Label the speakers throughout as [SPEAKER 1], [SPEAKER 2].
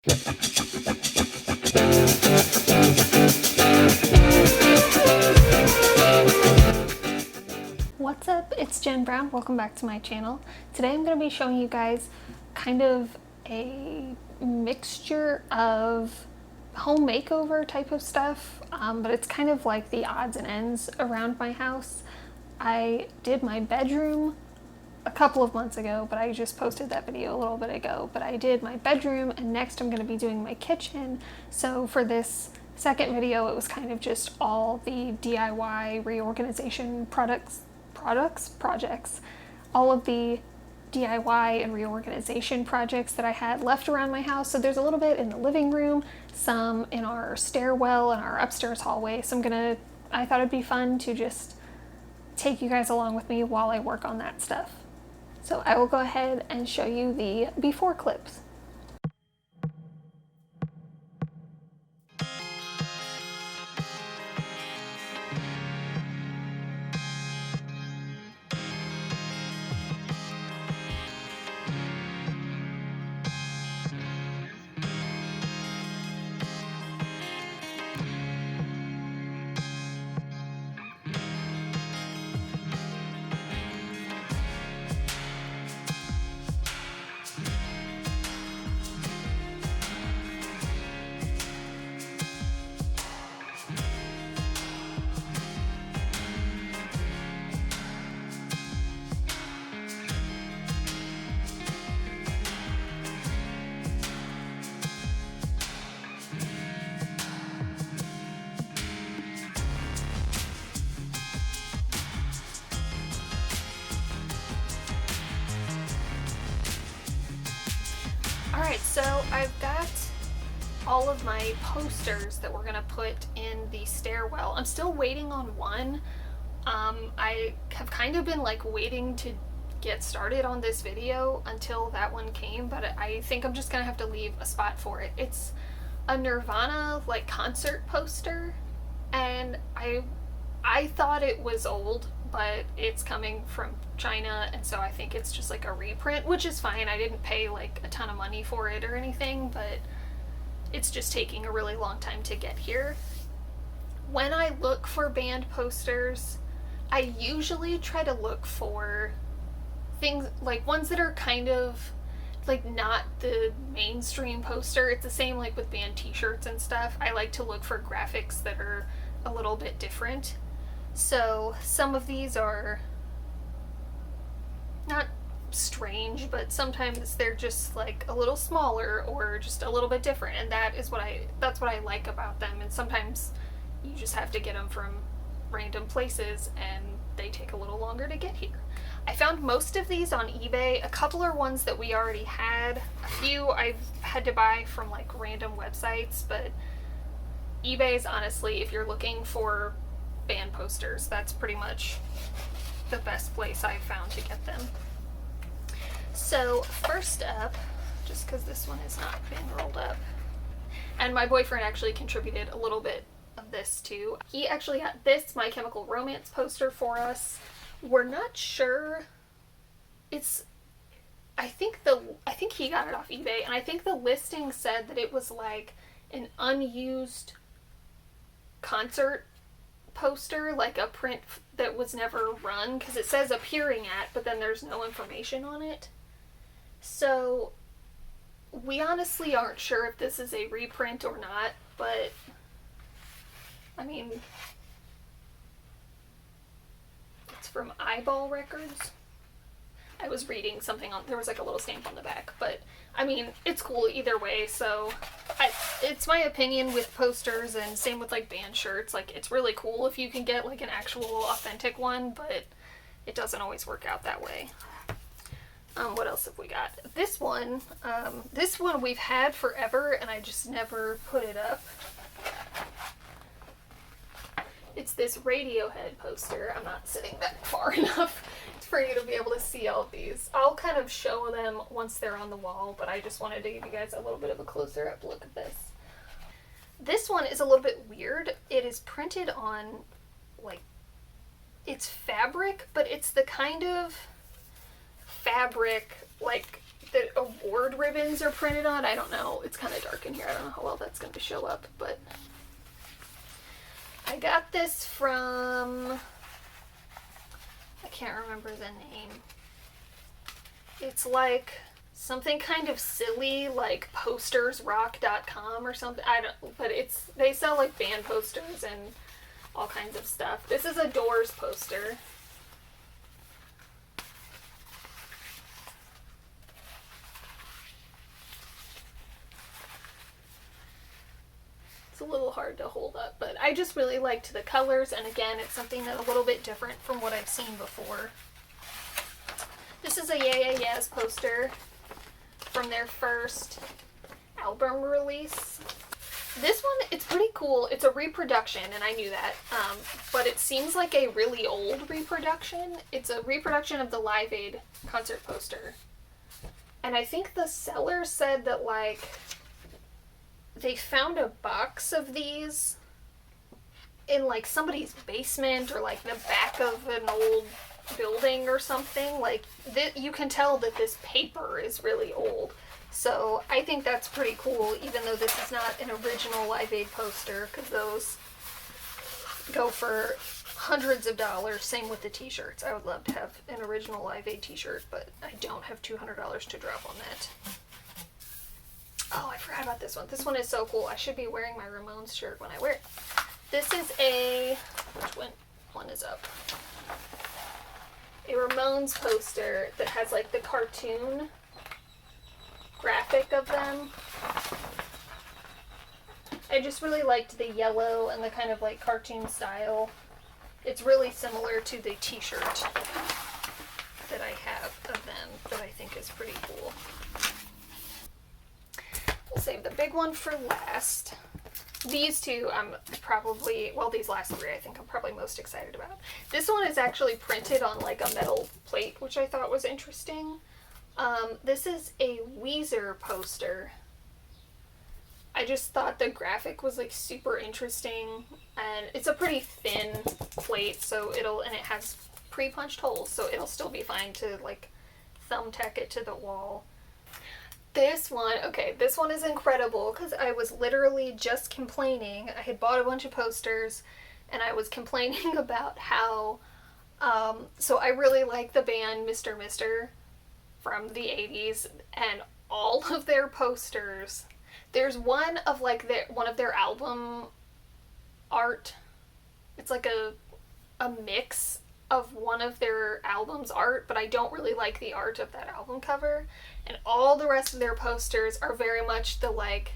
[SPEAKER 1] What's up? It's Jen Brown. Welcome back to my channel. Today I'm going to be showing you guys kind of a mixture of home makeover type of stuff, but it's kind of like the odds and ends around my house. I did my bedroom a couple of months ago, but I just posted that video a little bit ago. But I did my bedroom, and next I'm going to be doing my kitchen. So for this second video, it was kind of just all the DIY reorganization projects, all of the DIY and reorganization projects that I had left around my house. So there's a little bit in the living room, some in our stairwell and our upstairs hallway. So I thought it'd be fun to just take you guys along with me while I work on that stuff. So I will go ahead and show you the before clips. Alright, so I've got all of my posters that we're gonna put in the stairwell. I'm still waiting on one. I have kind of been like waiting to get started on this video until that one came, but I think I'm just gonna have to leave a spot for it. It's a Nirvana like concert poster, and I thought it was old, but it's coming from China, and so I think it's just like a reprint, which is fine. I didn't pay like a ton of money for it or anything, but it's just taking a really long time to get here. When I look for band posters, I usually try to look for things like ones that are kind of like not the mainstream poster. It's the same like with band t-shirts and stuff. I like to look for graphics that are a little bit different. So some of these are not strange, but sometimes they're just like a little smaller or just a little bit different, and that's what I like about them. And sometimes you just have to get them from random places and they take a little longer to get here. I found most of these on eBay. A couple are ones that we already had. A few I've had to buy from like random websites, but eBay is honestly, if you're looking for band posters, that's pretty much the best place I've found to get them. So first up, just because this one has not been rolled up, and my boyfriend actually contributed a little bit of this too. He actually got this My Chemical Romance poster for us. We're not sure. I think he got it off eBay, and I think the listing said that it was like an unused concert poster, like a print that was never run, because it says appearing at, but then there's no information on it. So we honestly aren't sure if this is a reprint or not, but I mean, it's from Eyeball Records. I was reading something on, there was like a little stamp on the back, but I mean, it's cool either way. So it's my opinion with posters, and same with like band shirts. Like, it's really cool if you can get like an actual authentic one, but it doesn't always work out that way. What else have we got? This one we've had forever, and I just never put it up. It's this Radiohead poster. I'm not sitting back far enough for you to be able to see all of these. I'll kind of show them once they're on the wall, but I just wanted to give you guys a little bit of a closer up look at this. This one is a little bit weird. It is printed on, like, it's fabric, but it's the kind of fabric, like, the award ribbons are printed on. I don't know. It's kind of dark in here. I don't know how well that's going to show up, but I got this from, I can't remember the name. It's like something kind of silly, like postersrock.com or something. I don't, but they sell like band posters and all kinds of stuff. This is a Doors poster. It's a little hard to hold up, but I just really liked the colors, and again, it's something that's a little bit different from what I've seen before. This is a Yeah Yeah Yeahs poster from their first album release. This one, it's pretty cool. It's a reproduction, and I knew that, but it seems like a really old reproduction. It's a reproduction of the Live Aid concert poster. And I think the seller said that, like, they found a box of these in, like, somebody's basement or, like, the back of an old building or something. Like, you can tell that this paper is really old. So I think that's pretty cool, even though this is not an original Live Aid poster, because those go for hundreds of dollars. Same with the t-shirts. I would love to have an original Live Aid t-shirt, but I don't have $200 to drop on that. Oh, I forgot about this one. This one is so cool. I should be wearing my Ramones shirt when I wear it. This is which one is up? A Ramones poster that has like the cartoon graphic of them. I just really liked the yellow and the kind of like cartoon style. It's really similar to the t-shirt that I have of them that I think is pretty cool. We'll save the big one for last. These two I'm probably, well, these last three I think I'm probably most excited about. This one is actually printed on like a metal plate, which I thought was interesting. This is a Weezer poster. I just thought the graphic was like super interesting, and it's a pretty thin plate, so it has pre-punched holes, so it'll still be fine to like thumbtack it to the wall. This one is incredible because I was literally just complaining. I had bought a bunch of posters and I was complaining about how, so I really like the band Mr. Mister from the 80s, and all of their posters, there's one of like one of their album art. It's like a mix of one of their album's art, but I don't really like the art of that album cover. And all the rest of their posters are very much the like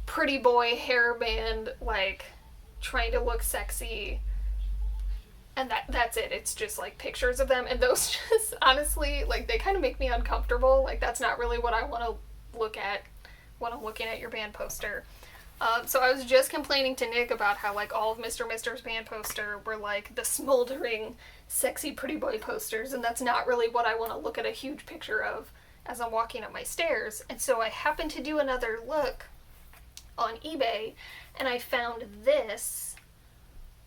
[SPEAKER 1] pretty boy hairband, like trying to look sexy. And that's it. It's just like pictures of them, and those just honestly, like, they kind of make me uncomfortable. Like, that's not really what I want to look at when I'm looking at your band poster. So I was just complaining to Nick about how like all of Mr. Mister's band poster were like the smoldering, sexy pretty boy posters, and that's not really what I want to look at a huge picture of as I'm walking up my stairs. And so I happened to do another look on eBay, and I found this.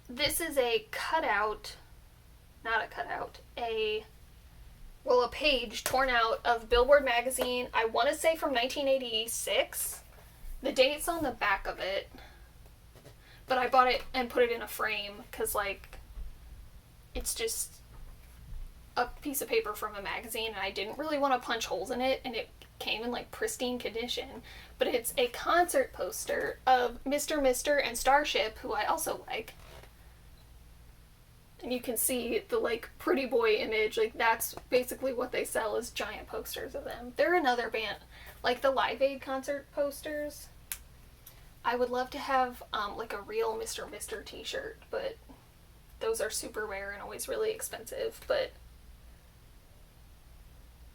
[SPEAKER 1] This is a cutout, not a cutout, a page torn out of Billboard magazine. I want to say from 1986. The date's on the back of it, but I bought it and put it in a frame because, like, it's just a piece of paper from a magazine, and I didn't really want to punch holes in it, and it came in, like, pristine condition. But it's a concert poster of Mr. Mister and Starship, who I also like. And you can see the, like, pretty boy image. Like, that's basically what they sell, is giant posters of them. They're another band. Like the Live Aid concert posters. I would love to have, like, a real Mr. Mister t-shirt, but those are super rare and always really expensive. But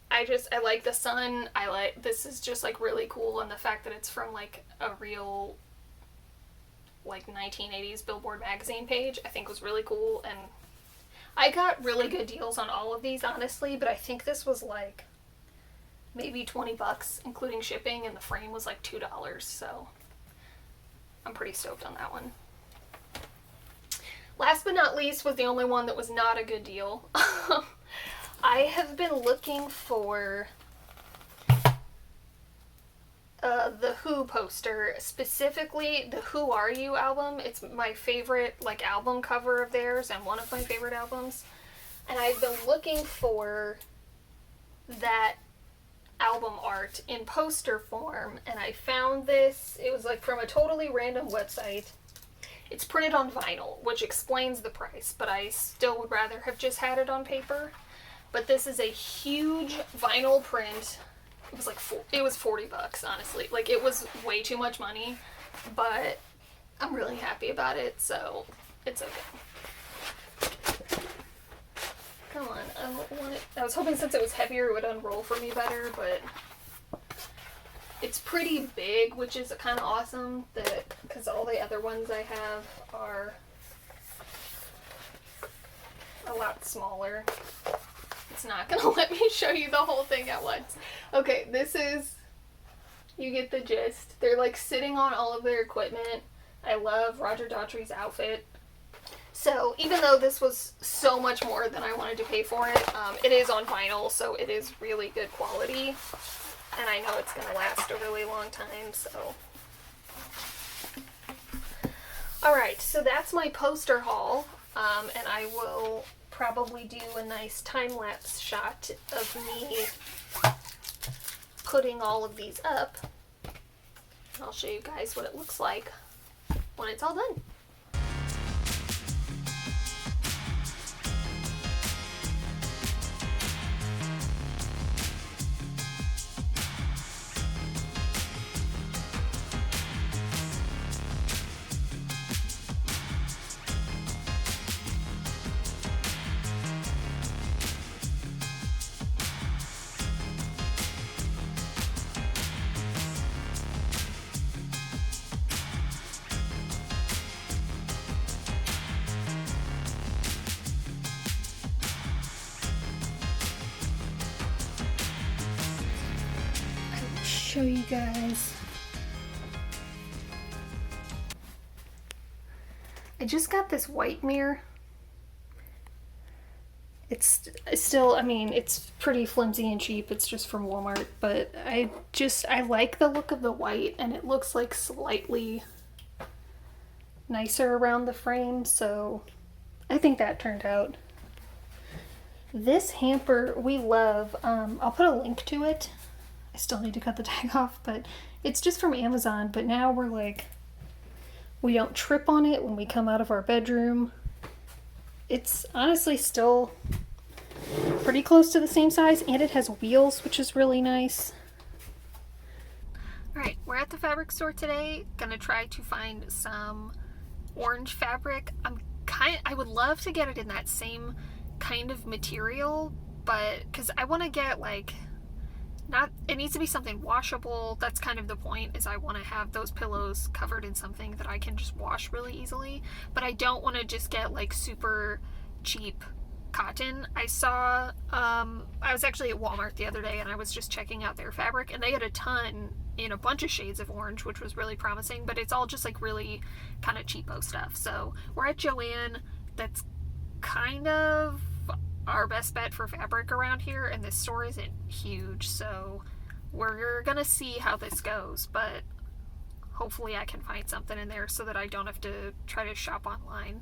[SPEAKER 1] I like the sun. This is just, like, really cool, and the fact that it's from, like, a real, like, 1980s Billboard magazine page, I think was really cool. And I got really good deals on all of these, honestly, but I think this was, like, maybe $20, including shipping, and the frame was like $2, so I'm pretty stoked on that one. Last but not least was the only one that was not a good deal. I have been looking for the Who poster, specifically the Who Are You album. It's my favorite like album cover of theirs and one of my favorite albums. And I've been looking for that album art in poster form, and I found this. It was like from a totally random website. It's printed on vinyl, which explains the price, but I still would rather have just had it on paper. But this is a huge vinyl print. It was like it was $40, honestly. Like, it was way too much money, but I'm really happy about it, so it's okay. Come on, I was hoping since it was heavier it would unroll for me better, but it's pretty big, which is kind of awesome, because all the other ones I have are a lot smaller. It's not going to let me show you the whole thing at once. Okay, you get the gist. They're like sitting on all of their equipment. I love Roger Daughtry's outfit. So even though this was so much more than I wanted to pay for it, it is on vinyl, so it is really good quality. And I know it's going to last a really long time, so. Alright, so that's my poster haul, and I will probably do a nice time-lapse shot of me putting all of these up. I'll show you guys what it looks like when it's all done. Show you guys. I just got this white mirror. It's still, I mean, it's pretty flimsy and cheap. It's just from Walmart, but I like the look of the white, and it looks like slightly nicer around the frame, so I think that turned out. This hamper we love. I'll put a link to it. I still need to cut the tag off, but it's just from Amazon. But now we're like, we don't trip on it when we come out of our bedroom. It's honestly still pretty close to the same size, and it has wheels, which is really nice. Alright, we're at the fabric store today. Gonna try to find some orange fabric. I would love to get it in that same kind of material, but because I want to get like, it needs to be something washable. That's kind of the point, is I want to have those pillows covered in something that I can just wash really easily, but I don't want to just get like super cheap cotton. I saw, I was actually at Walmart the other day, and I was just checking out their fabric, and they had a ton in a bunch of shades of orange, which was really promising, but it's all just like really kind of cheapo stuff. So we're at Joann. That's kind of our best bet for fabric around here, and this store isn't huge, so we're gonna see how this goes, but hopefully I can find something in there so that I don't have to try to shop online.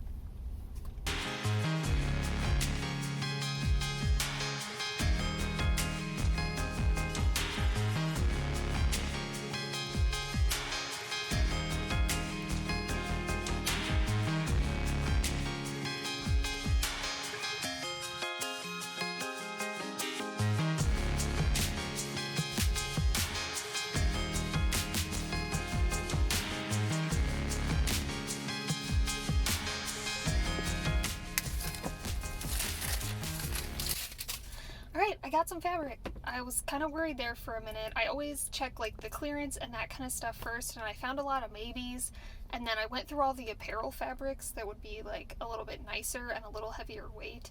[SPEAKER 1] Alright, I got some fabric. I was kind of worried there for a minute. I always check like the clearance and that kind of stuff first, and I found a lot of maybes, and then I went through all the apparel fabrics that would be like a little bit nicer and a little heavier weight,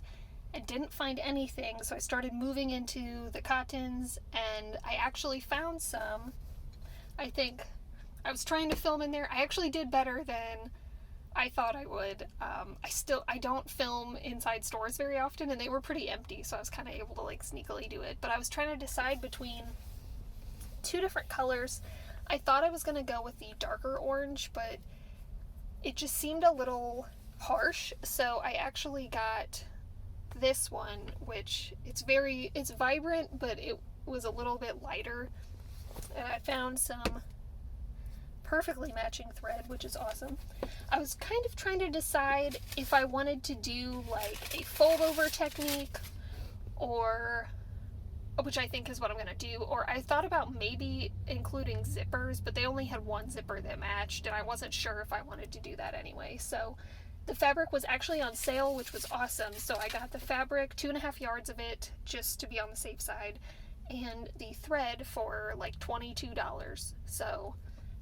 [SPEAKER 1] and didn't find anything, so I started moving into the cottons, and I actually found some. I think I was trying to film in there. I actually did better than I thought I would. I don't film inside stores very often, and they were pretty empty, so I was kind of able to like sneakily do it. But I was trying to decide between two different colors. I thought I was going to go with the darker orange, but it just seemed a little harsh, so I actually got this one, which it's vibrant, but it was a little bit lighter, and I found some perfectly matching thread, which is awesome. I was kind of trying to decide if I wanted to do like a fold over technique, or which I think is what I'm gonna do, or I thought about maybe including zippers, but they only had one zipper that matched, and I wasn't sure if I wanted to do that anyway. So the fabric was actually on sale, which was awesome. So I got the fabric, 2.5 yards of it, just to be on the safe side, and the thread for like $22. So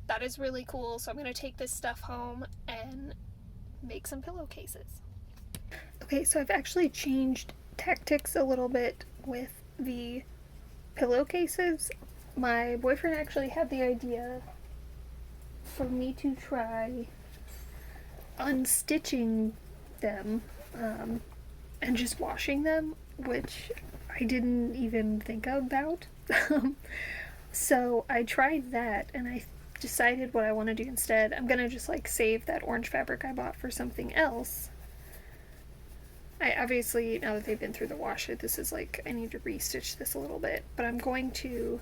[SPEAKER 1] that is really cool. So I'm gonna take this stuff home and make some pillowcases. Okay, so I've actually changed tactics a little bit with the pillowcases. My boyfriend actually had the idea for me to try unstitching them and just washing them, which I didn't even think about. So I tried that, and I decided what I want to do instead. I'm gonna just like save that orange fabric I bought for something else. I obviously, now that they've been through the wash, this is like, I need to restitch this a little bit, but I'm going to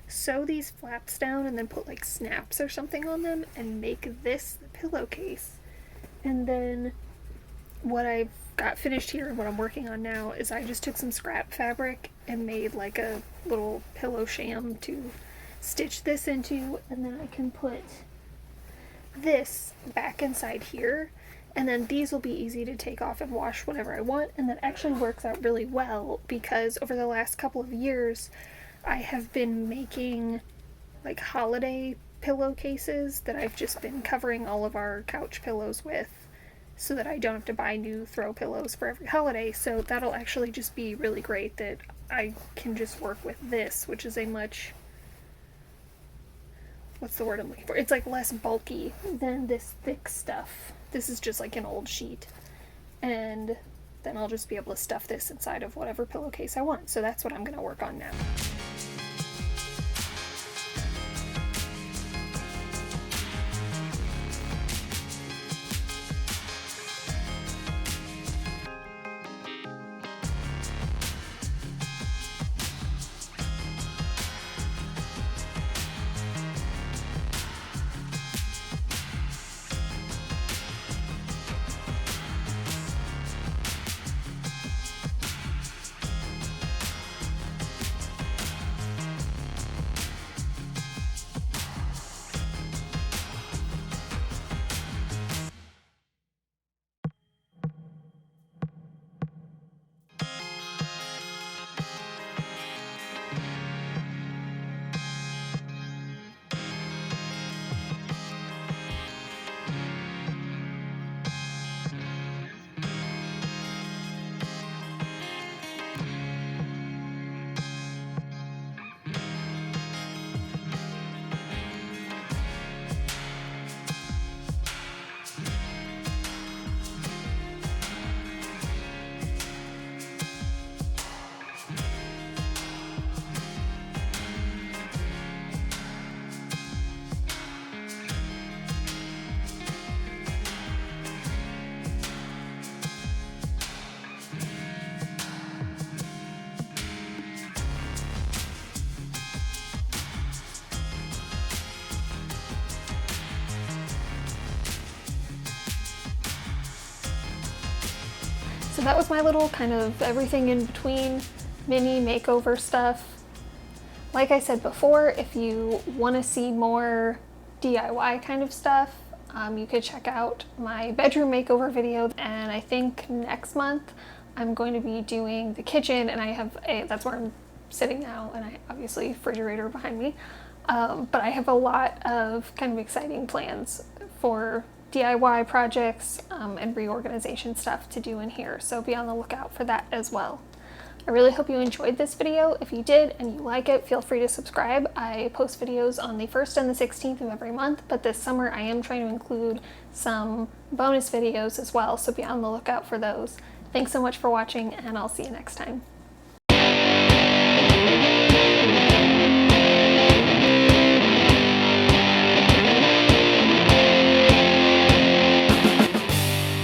[SPEAKER 1] sew these flaps down and then put like snaps or something on them and make this the pillowcase. And then what I've got finished here and what I'm working on now is I just took some scrap fabric and made like a little pillow sham to stitch this into, and then I can put this back inside here, and then these will be easy to take off and wash whenever I want. And that actually works out really well, because over the last couple of years I have been making like holiday pillowcases that I've just been covering all of our couch pillows with, so that I don't have to buy new throw pillows for every holiday. So that'll actually just be really great that I can just work with this, which is a much, what's the word I'm looking for? It's like less bulky than this thick stuff. This is just like an old sheet, and then I'll just be able to stuff this inside of whatever pillowcase I want. So that's what I'm going to work on now. So that was my little kind of everything in between mini makeover stuff. Like I said before, if you want to see more DIY kind of stuff, you could check out my bedroom makeover video. And I think next month I'm going to be doing the kitchen, and I have that's where I'm sitting now, and I obviously refrigerator behind me. But I have a lot of kind of exciting plans for DIY projects and reorganization stuff to do in here, so be on the lookout for that as well. I really hope you enjoyed this video. If you did and you like it, feel free to subscribe. I post videos on the 1st and the 16th of every month, but this summer I am trying to include some bonus videos as well, so be on the lookout for those. Thanks so much for watching, and I'll see you next time.